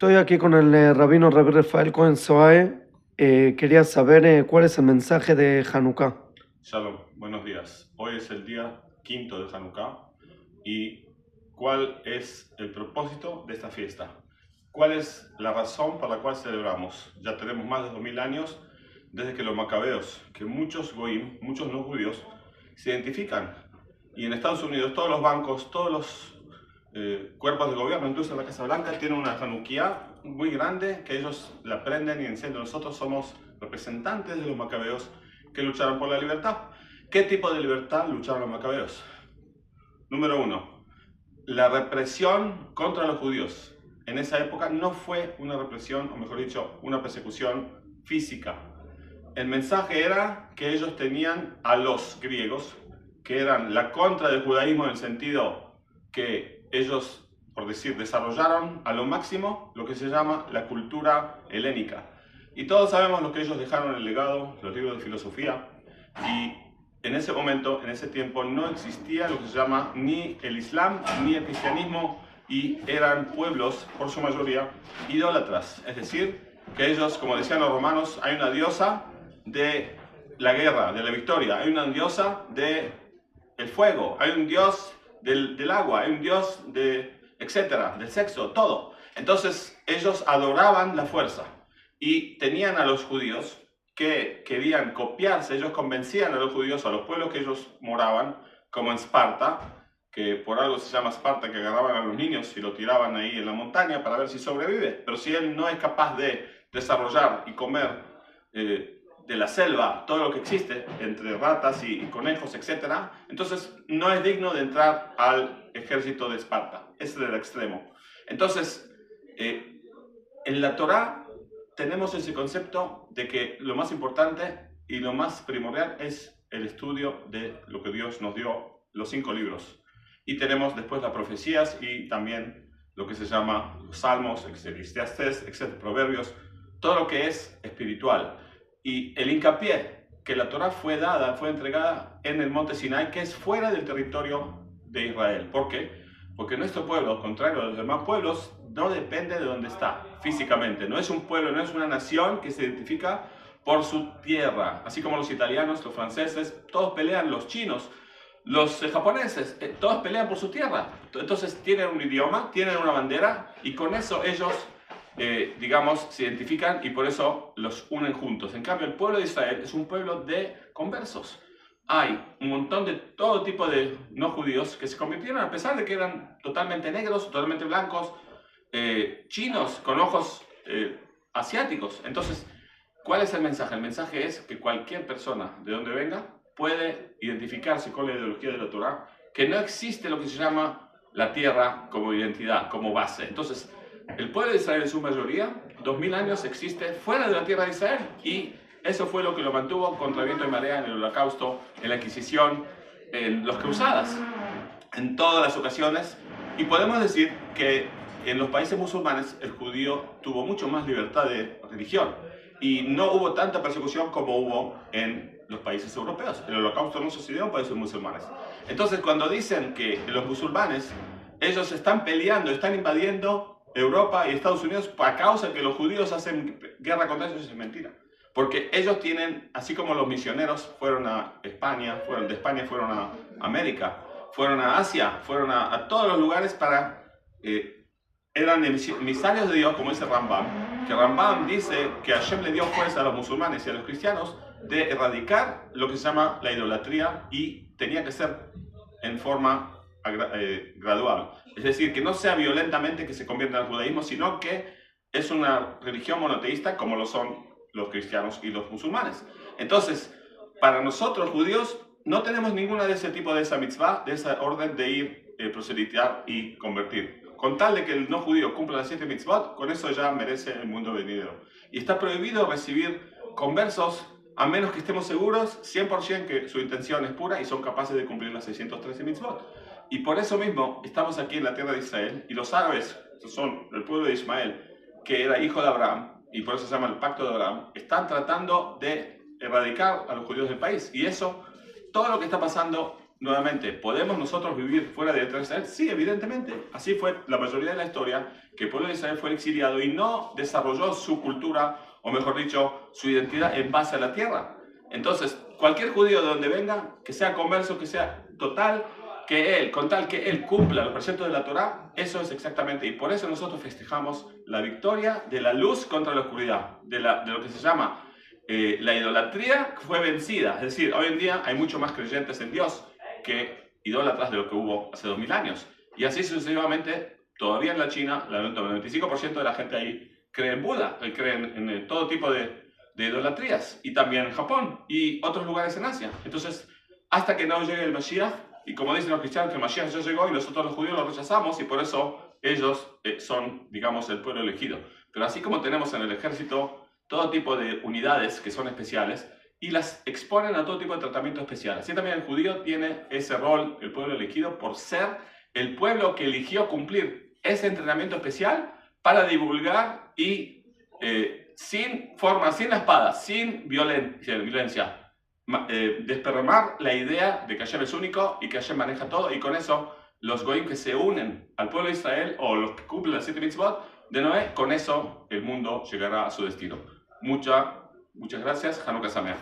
Estoy aquí con el rabino Rabbi Rafael Cohen Soae. Quería saber cuál es el mensaje de Hanukkah. Shalom, buenos días. Hoy es el día quinto de Hanukkah y ¿cuál es el propósito de esta fiesta? ¿Cuál es la razón por la cual celebramos? Ya tenemos más de 2000 años desde que los macabeos, que muchos goyim, muchos no judíos, se identifican. Y en Estados Unidos todos los bancos, todos los cuerpos de gobierno, incluso la Casa Blanca, tienen una Hanukkah muy grande que ellos la prenden y encienden. Nosotros somos representantes de los macabeos que lucharon por la libertad. ¿Qué tipo de libertad lucharon los macabeos? Número uno, la represión contra los judíos. En esa época no fue una represión, o mejor dicho, una persecución física. El mensaje era que ellos tenían a los griegos, que eran la contra del judaísmo en el sentido que ellos, por decir, desarrollaron a lo máximo lo que se llama la cultura helénica. Y todos sabemos lo que ellos dejaron en el legado, los libros de filosofía, y en ese momento, en ese tiempo, no existía lo que se llama ni el Islam ni el cristianismo, y eran pueblos, por su mayoría, idólatras. Es decir, que ellos, como decían los romanos, hay una diosa de la guerra, de la victoria, hay una diosa del fuego, hay un dios del agua, hay un dios de, etcétera, del sexo, todo. Entonces, ellos adoraban la fuerza. Y tenían a los judíos que querían copiarse, ellos convencían a los judíos, a los pueblos que ellos moraban, como en Esparta, que por algo se llama Esparta, que agarraban a los niños y lo tiraban ahí en la montaña para ver si sobrevive. Pero si él no es capaz de desarrollar y comer de la selva todo lo que existe, entre ratas y conejos, etc., entonces no es digno de entrar al ejército de Esparta. Ese es el extremo. Entonces, en la Torá tenemos ese concepto de que lo más importante y lo más primordial es el estudio de lo que Dios nos dio, los 5 libros. Y tenemos después las profecías y también lo que se llama los salmos, Eclesiastés, etc., proverbios, todo lo que es espiritual. Y el hincapié que la Torá fue dada, fue entregada en el monte Sinai, que es fuera del territorio de Israel. ¿Por qué? Porque nuestro pueblo, al contrario de los demás pueblos, no depende de dónde está físicamente. No es un pueblo, no es una nación que se identifica por su tierra. Así como los italianos, los franceses, todos pelean, los chinos, los japoneses, todos pelean por su tierra. Entonces tienen un idioma, tienen una bandera y con eso ellos, digamos, se identifican y por eso los unen juntos. En cambio, el pueblo de Israel es un pueblo de conversos. Hay un montón de todo tipo de no judíos que se convirtieron, a pesar de que eran totalmente negros, totalmente blancos, chinos con ojos asiáticos. Entonces, ¿cuál es el mensaje? El mensaje es que cualquier persona, de donde venga, puede identificarse con la ideología de la Torá, que no existe lo que se llama la tierra como identidad, como base. Entonces, el pueblo de Israel en su mayoría, 2000 años existe fuera de la tierra de Israel, y eso fue lo que lo mantuvo contra viento y marea en el Holocausto, en la Inquisición, en los Cruzadas, en todas las ocasiones. Y podemos decir que en los países musulmanes el judío tuvo mucho más libertad de religión y no hubo tanta persecución como hubo en los países europeos. El Holocausto no sucedió en países musulmanes. Entonces, cuando dicen que los musulmanes, ellos están peleando, están invadiendo Europa y Estados Unidos a causa de que los judíos hacen guerra contra ellos, es mentira. Porque ellos tienen, así como los misioneros fueron a España, de España fueron a América, fueron a Asia, fueron a todos los lugares para... eran emisarios de Dios, como dice Rambam, que Rambam dice que Hashem le dio fuerza a los musulmanes y a los cristianos de erradicar lo que se llama la idolatría, y tenía que ser en forma gradual. Es decir, que no sea violentamente que se convierta al judaísmo, sino que es una religión monoteísta como lo son los cristianos y los musulmanes. Entonces, para nosotros judíos no tenemos ninguna de ese tipo de esa mitzvah, de esa orden de ir, proselitar y convertir. Con tal de que el no judío cumpla las 7 mitzvot, con eso ya merece el mundo venidero. Y está prohibido recibir conversos a menos que estemos seguros 100% que su intención es pura y son capaces de cumplir las 613 mitzvot. Y por eso mismo estamos aquí en la tierra de Israel, y los árabes, que son el pueblo de Ismael, que era hijo de Abraham, y por eso se llama el pacto de Abraham, están tratando de erradicar a los judíos del país. Y eso, todo lo que está pasando nuevamente, ¿podemos nosotros vivir fuera de Israel? Sí, evidentemente. Así fue la mayoría de la historia, que el pueblo de Israel fue exiliado y no desarrolló su cultura, o mejor dicho, su identidad en base a la tierra. Entonces, cualquier judío de donde venga, que sea converso, que sea total, que él, con tal que él cumpla los preceptos de la Torá, eso es exactamente, y por eso nosotros festejamos la victoria de la luz contra la oscuridad, de lo que se llama la idolatría fue vencida. Es decir, hoy en día hay mucho más creyentes en Dios que idólatras de lo que hubo hace 2000 años. Y así sucesivamente, todavía en la China, el 95% de la gente ahí cree en Buda, cree en todo tipo de idolatrías, y también en Japón y otros lugares en Asia. Entonces, hasta que no llegue el Mashiach, y como dicen los cristianos, que el Mashiach ya llegó y nosotros los judíos lo rechazamos, y por eso ellos son, digamos, el pueblo elegido. Pero así como tenemos en el ejército todo tipo de unidades que son especiales y las exponen a todo tipo de tratamiento especial. Así también el judío tiene ese rol, el pueblo elegido, por ser el pueblo que eligió cumplir ese entrenamiento especial para divulgar y sin forma, sin la espada, sin violencia, desperramar la idea de que Hashem es único y que Hashem maneja todo, y con eso los goyim que se unen al pueblo de Israel, o los que cumplen las 7 mitzvot de Noé, con eso el mundo llegará a su destino. Muchas gracias. Hanukkah Sameach.